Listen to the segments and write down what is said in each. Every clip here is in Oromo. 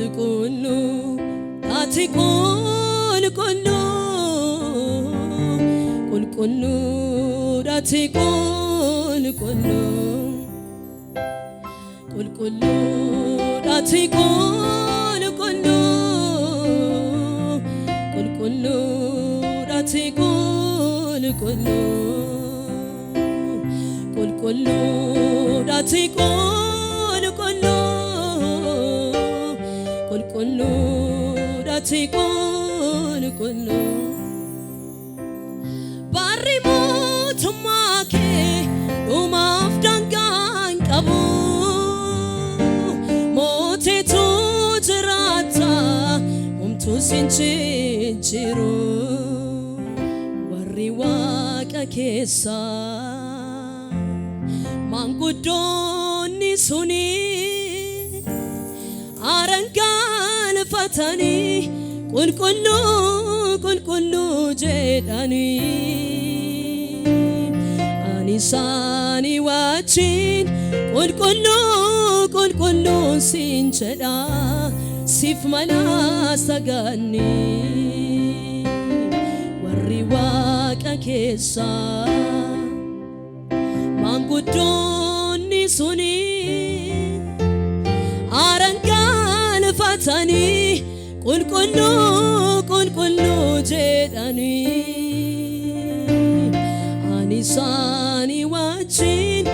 kullu ati kullu ati kullu ati kullu barimu tumake umaf dangan kabu mote tu jirata umtu sinchiru warri waqa kessa mangudoni suni arangan fatani kullu jedani anisani wachin kullu sincheda sif mala sagani warri waqa kessa mangudoni suni arangan fatani kullu jedani anisani wachin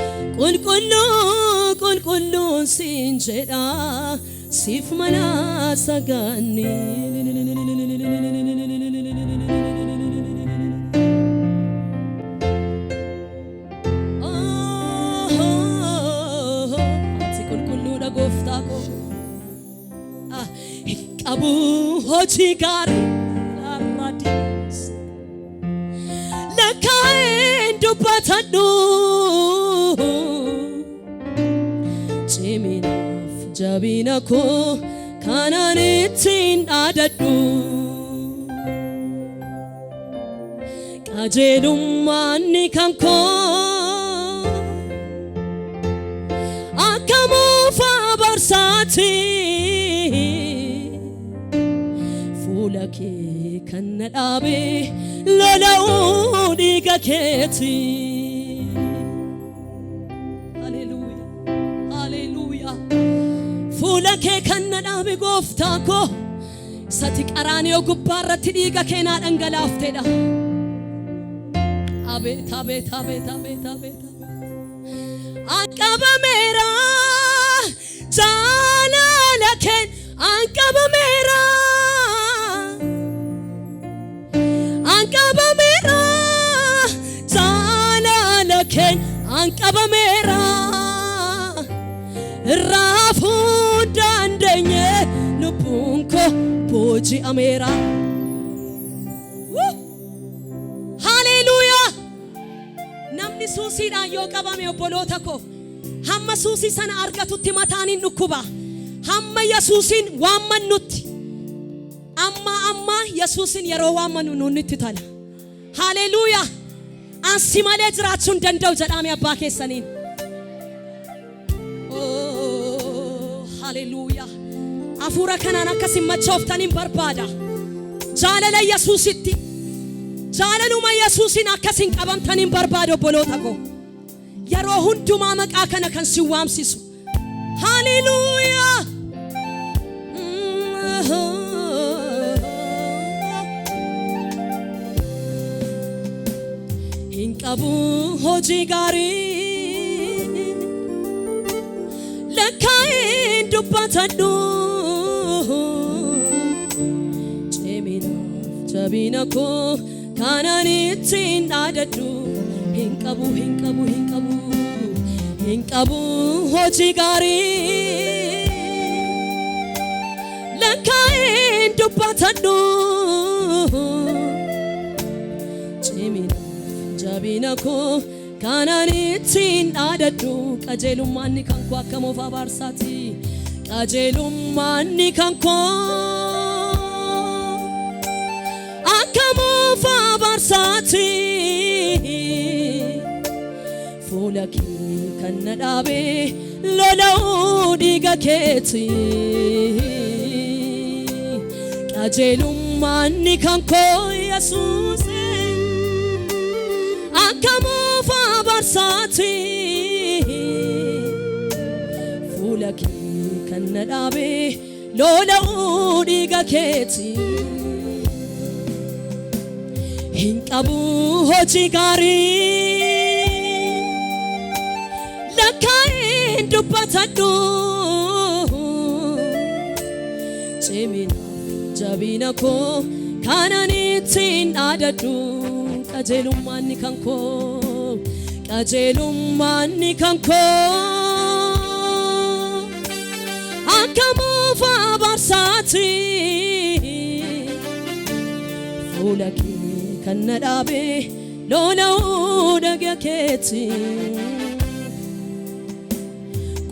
kullu sinjeda sif mala sagani ati kullu da goftako abu hoji gari radis la kaendo patadu chimina jabina ko kananitin adadu kajelum mani kanko akamu fa barsati fulake kannadabe lolaudi gaketi hallelujah hallelujah fulake kannadabe goftako sati qaraniyo gubbarratti diga kena dhangalaftedha abet abet abet abet abet anqabamera jalalaken anqabamera jalalaken anqabamera rafu dandenye lubunko boji amera hallelujah namni suusiidha yoo qabame obbolota ko hamma suusi sana argatutti mataanin dhukkuba hamma yesuusin waammannutti amma yesuusin yeroo waammannu nutti tala hallelujah ansi malee jiraachuun danda'u jedhame abbaa keessaniin hallelujah afuura kanaan akkasin machooftaniin barbaada jaalala yesuusitti jaalaluma yesuusin akkasin qabamtaniin barbaada obboloota ko yeroo hundumaa maqaa kana kan si waamsisu hallelujah inqabu hoji gari lakain dubbatadhu chemina jabina ko kananitin adadu inqabu hoji gari lakain dubbatadhu chemina jabina ko kananitin adadu qajelummanni kanko akkamo fa barsati qajelummanni kanko akkamo fa barsati fulaki kannadabe lolaudi gaketi qajeelummaanni kan koo Yesuuse akka moofa barsaati fuula kee kan na dhaabe lola'uu dhiiga keeti hin qabu hojii gaarii lakkaa'een dubbatadhu ciminaaf jabina koo kanan ittiin dhaadadhu qajeelummaanni kan koo qajeelummaanni kan koo akka moofa barsaati fuula kee kan na dhaabe lola'uu dhiiga keeti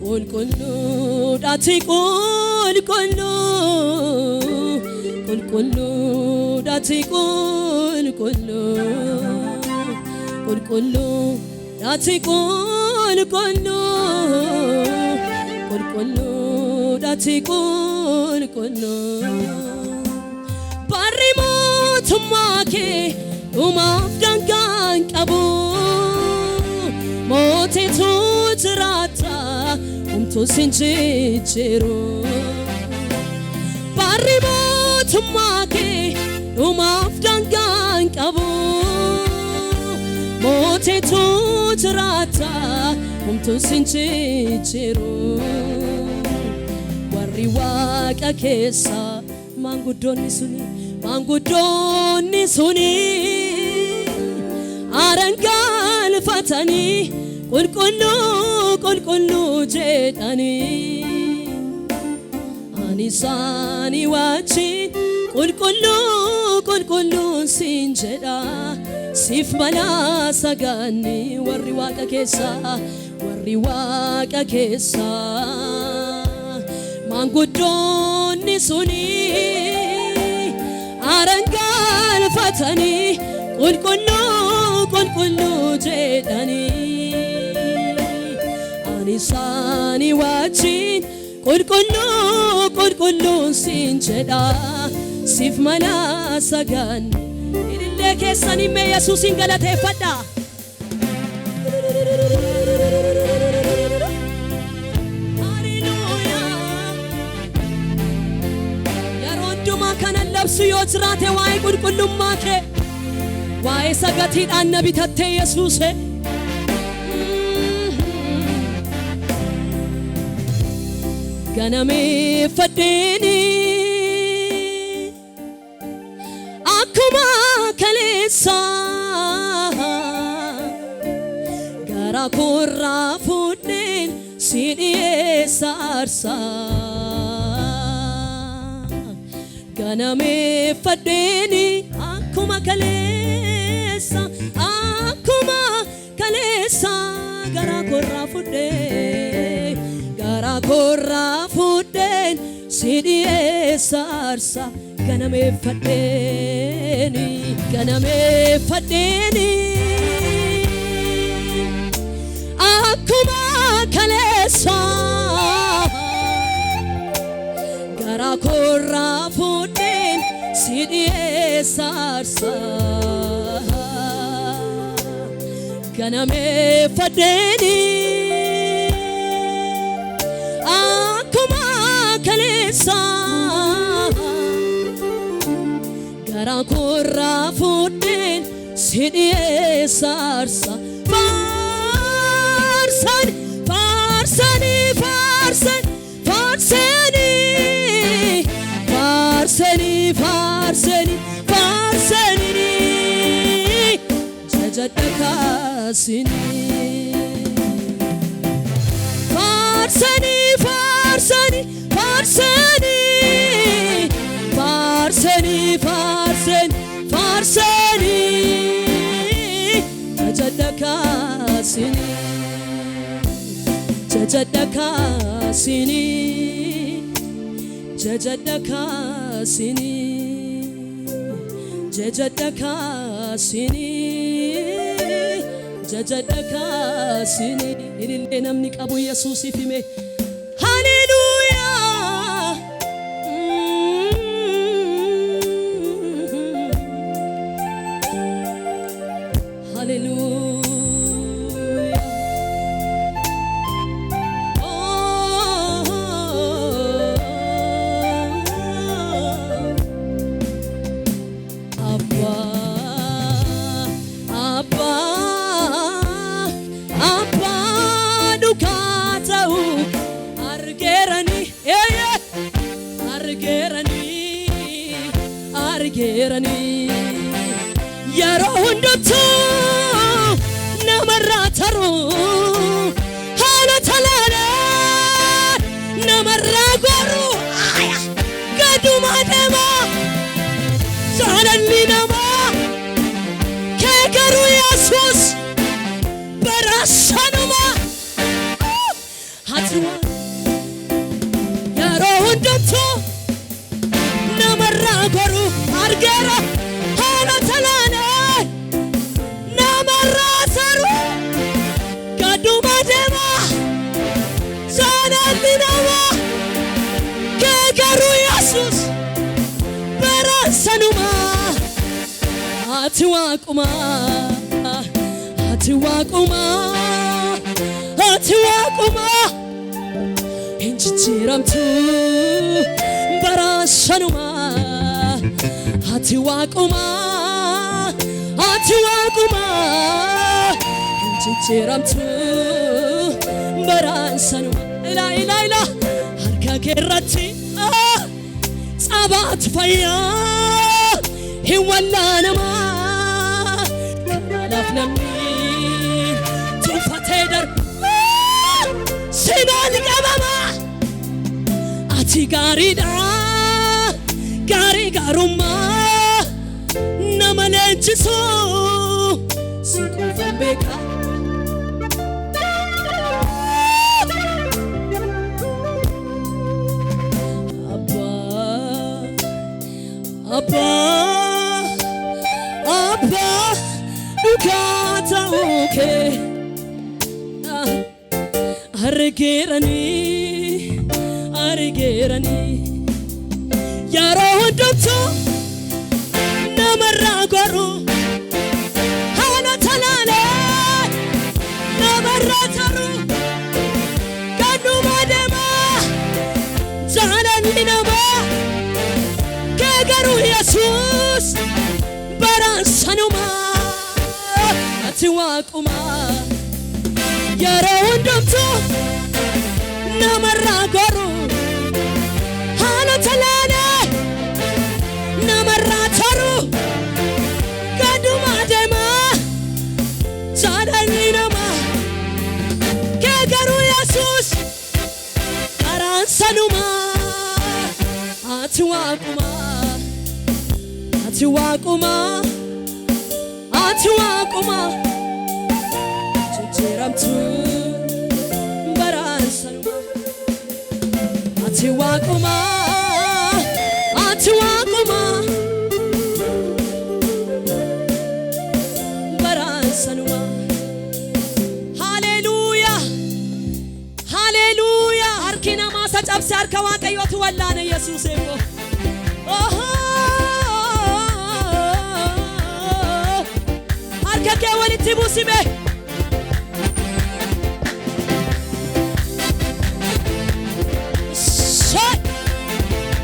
qulqulluudhaati qulqulluudhaati qulqulluudhaati qulqulluudhaati barri mootummaa kee dhumaaf daangaan qabu mootiitu jiraata humtuu sin jijjiiru barri mootummaa kee dhumaaf daangaan qabu mootiitu jiraata humtuu sin jijjiiru warri waaqa keessa maanguddoonni suni arangalfatanii qulqulluu jedhanii ani isaanii wajjin qulqulluun siin jedha siif mala sagaanni warri waaqa keessa maanguddoonni suni arangalfatanii qulqulluu jedhanii ani isaanii wajjin qulqulluun siin jedha siif mala sagaanni ilillee keessanii mee Yesuusin galateeffadhaa kanan labsu yoo jiraate waa'ee qulqullummaa kee waa'ee sagatiidhaan na bitattee Yesuuse ganameeffadheeni akkuma kaleessa garaa koorraa fuudheen si dhiyeessa aarsaa ganameeffadheeni akkuma kaleessa garaa koorraa fuudheen si dhiyeessa aarsaa ganameeffadheeni akkuma kaleessa garaa koorraa fuudheen si dhiyeessa aarsaa ganameeffadheeni akkuma kaleessa garaa koorraa fuudheen si dhiyeessa aarsaa faarsanii jajadha kaasanii faarsanii jajadha kaasanii ilillee namni qabu Yesuusiif hime haleluuyaa argeerani yeroo hundattuu namarraa taruu haala talaalee namarraa goruu gaduma deemaa jaalalli namaa kee garuu Yesuus barasanuma hatiwa yeroo hundattuu namarraa goruu argeera haala talaalee namarraa taruu gaduma deemaa jaalalli namaa kee garuu Yesuus barasanuma ati waaquma ati waaquma ati waaquma injijjiiramtu barasanuma ati waaquma ati waaquma injijjiiramtu barasanuma ila ila ila harka keerratti sabat fayyaa hin wallaanama lafnamni tufatee darba sinaan qabama ati gaariidha gaarii gaarummaa nama leenjisu si qofan beeka Abba Abba dukata uke argerani yaro hundumtu namarraa goru haala talaalee namarraa taru gaduma deemaa jaalalli namaa kee garuu Yesuus barasanuma ati waaquma yeroo hundumtuu namarraa goru haala talaalee namarraa taru gaduma deemaa jaalalli namaa kee garuu Yesuus barasanuma ati waaquma ati waaquma ati waaquma jijjiiramtu barasanuma ati waaquma ati waaquma barasanuma haleluuyaa haleluuyaa harki namaa sacabse harka waaqayyootu wallaana Yesuus eebbo harka kee walitti buusime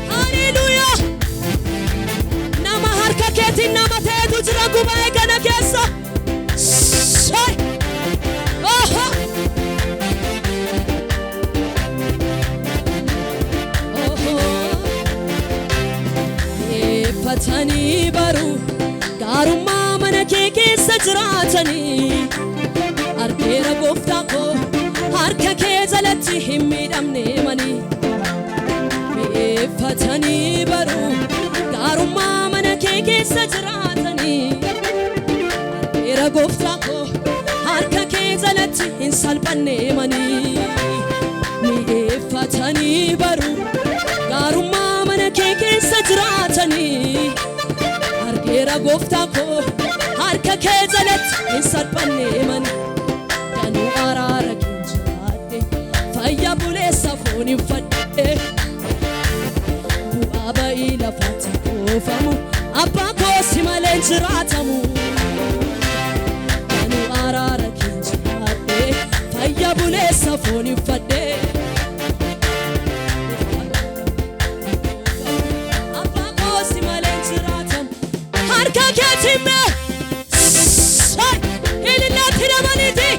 haleluuyaa nama harka keetiin nama ta'etu jira gubaa'ee kana keessa eeffatanii baruu gaarummaa mana kee keessa jiraatanii argeera gooftaa koo harka kee jalatti hin miidhamne manii eeffatanii baruu gaarummaa mana kee keessa jiraatanii argeera gooftaa koo harka kee jalatti hin salphanne manii eeffatanii baruu gaarummaa mana kee keessa jiraatanii argeera gooftaa koo harka kee jalatti hin salphanne manii danuu araara kee jiraadhe fayya buleessa foon hin fadhe bu'aa ba'ii lafaatti koofamu abbaa koo si malee hin jiraatamu danuu araara kee jiraadhe fayya buleessa foon hin fadhe harka keetiin ilillatti namaniti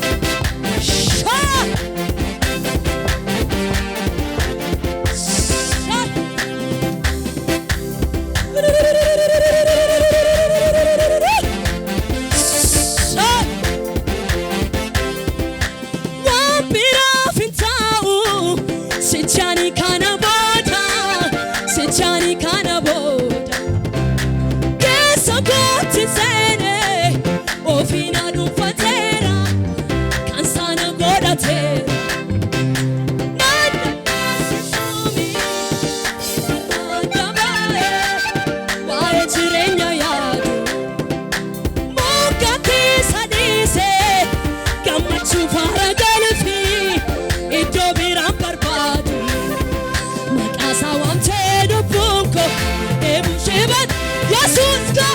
eebusheeban Yesuuska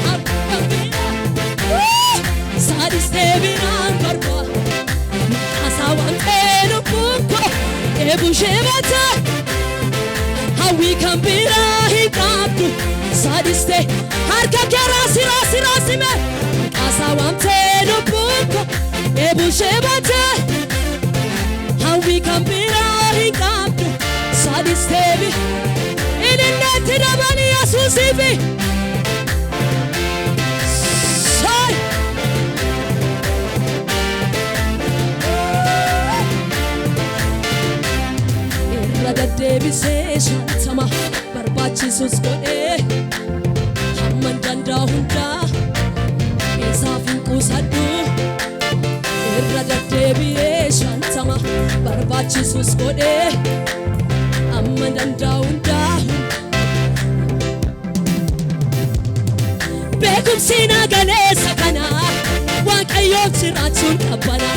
habbabina saadisteebinaan barba asawwan eelukunko eebusheebata hawwii kan biraa hin qabdu saadiste harka kee raasime asawwan eelukunko eebusheebata hawwii kan biraa hin qabdu saadisteebi ilinneetti dabani Yesuusiifi irra deddeebisee shantama barbaachisus godhee hamman danda'a hundaa keessaaf hin quusadhu irra deddeebi'ee shantama barbaachisus godhee hamman danda'a hundaa beekumsiin agaleessa kanaa Waaqayyoon jiraachuun qabbana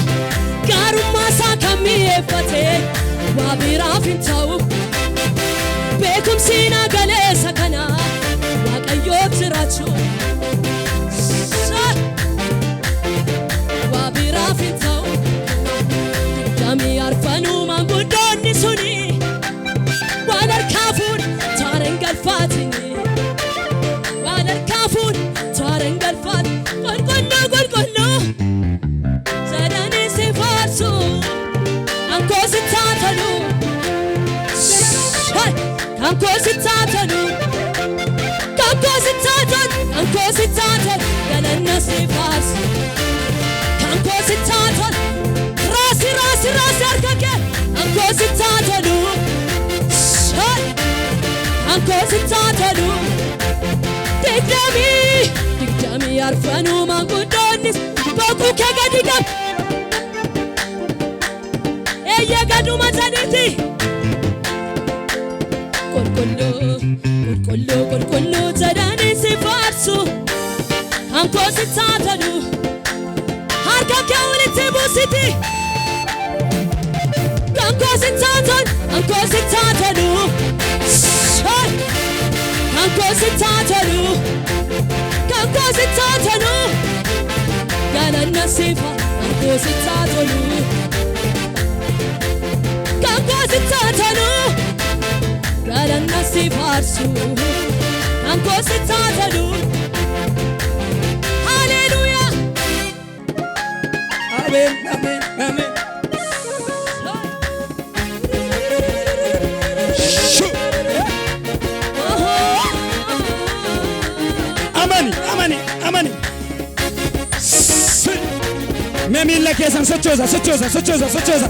gaarummaa isaa kan mi'eeffatee waa biraaf hin ta'u beekumsiin agaleessa kanaa Waaqayyoon jiraachuun waa biraaf hin ta'u digdamii arfanuu maanguddoonni suni waan harkaa fuudhe taaren galfaatini waan harkaa fuudhe taaren galfaat qulqulluu sadanii si faarsu ankoo si taatanu ankoo si taatanu ankoo si taatan galanna si faarsu ankoo si taatan raasi harka kee ankoo si taatanu ankoo si taatanu digdamii arfanuu maanguddoonnis boquu kee gadi qab eeyyee gaduma sadiiti qulqulluu sadanii si faarsu ankoo si taatanu harka kee walitti buusiti ankoo si taatan ankoo si taatanu ankoo si taatanu ankoo si taatanu galanna si faarsu ankoo si taatanu ankoo si taatanu galanna si faarsu ankoo si taatanu haleluuyaa amen amen amen amani memilla keessan sochoosa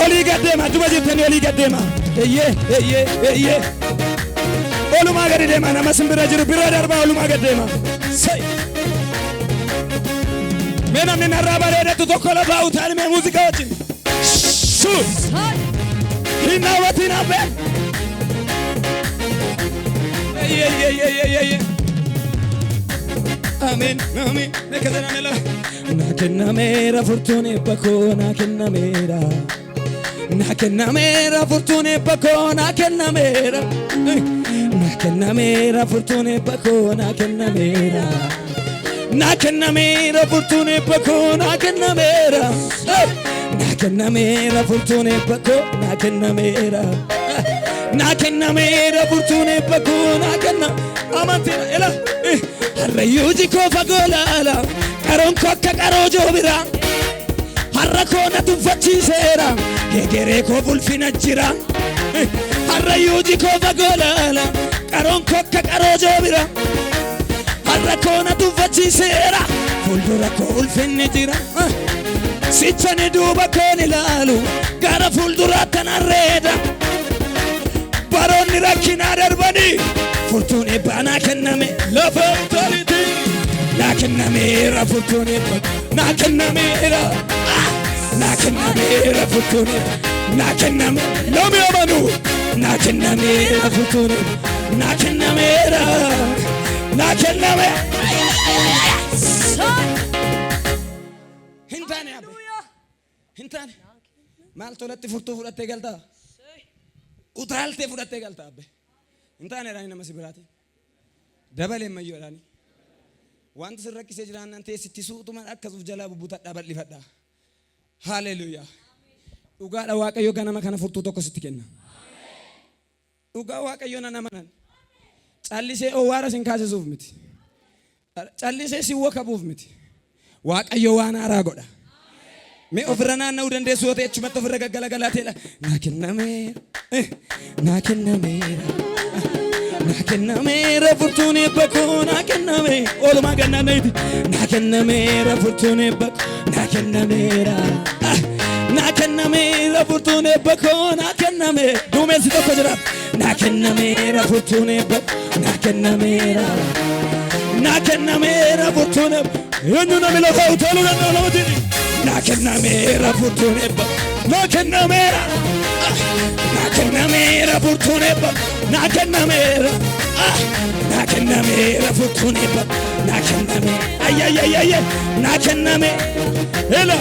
olii gaddeema duba jirtanii olii gaddeema eeyyee olumaa gadi deema nama simbira jiru bira darbaa olumaa gaddeema mee namni narraa bareedatu tokko lafaa utaani mee muuziqaa wajjin hin daawwatiin habbee eeyyee amen nekazananela nakennameera fortune bako nakennameera fortune bako nakennameera fortune bako nakennameera fortune bako nakennameera fortune bako nakennameera fortune bako amantina ela harrayyuuji koo fagoolaala qaroon koo akka qaroo joobira harra koo na tuffachiiseera hegeree koo bulfina jira harrayyuuji koo fagoolaala qaroon koo akka qaroo joobira harra koo na tuffachiiseera fuuldura koo ulfinni jira sichani duuba koon ilaalu gara fuulduraattan arreeda baroonni rakkinaa darbanii fortune bana kenname lafa tariti na kennamera fortune na kennamera fortune na kenname no me amanu na kennamera fortune na kennamera hintane maal tolatti furtuu fudhattee galtaa utaaltee fudhattee galtaa abbe انت انا راني نمسي براتي دبل ما يوراني وانت سرك سجران انت ستيسو تمن اكزوف جلا بوتا دبل لفدا هاليلويا dhugaa waaqayyo ganama kana furtuu tokko sitti kenna dhugaa waaqayyo namanan callisee owwaara sin kaasisuuf miti callisee si wakabuuf miti waaqayyo waan haaraa godha mee ofirra naanna'uu dandeessu yoo ta'e achumatti ofirra gaggalagalaatedha naa kennameera furtuun eebbakoo naa kenname oolumaa gannaannayti naa kennameera furtuun eebbakoo naa kennameera naa kennameera furtuun eebbakoo naa kenname duumessi tokko jira naa kennameera furtuun eebbakoo naa kennameera furtuun eebbakoo eenyu namni lafa utaaluu danda'u namatti naa kennameera furtuun eebbakoo naa kennameera furtuun eebbakoo naa kennameera furtuun eebbakoo naa kenname ayyayyayyayyay naa kenname ela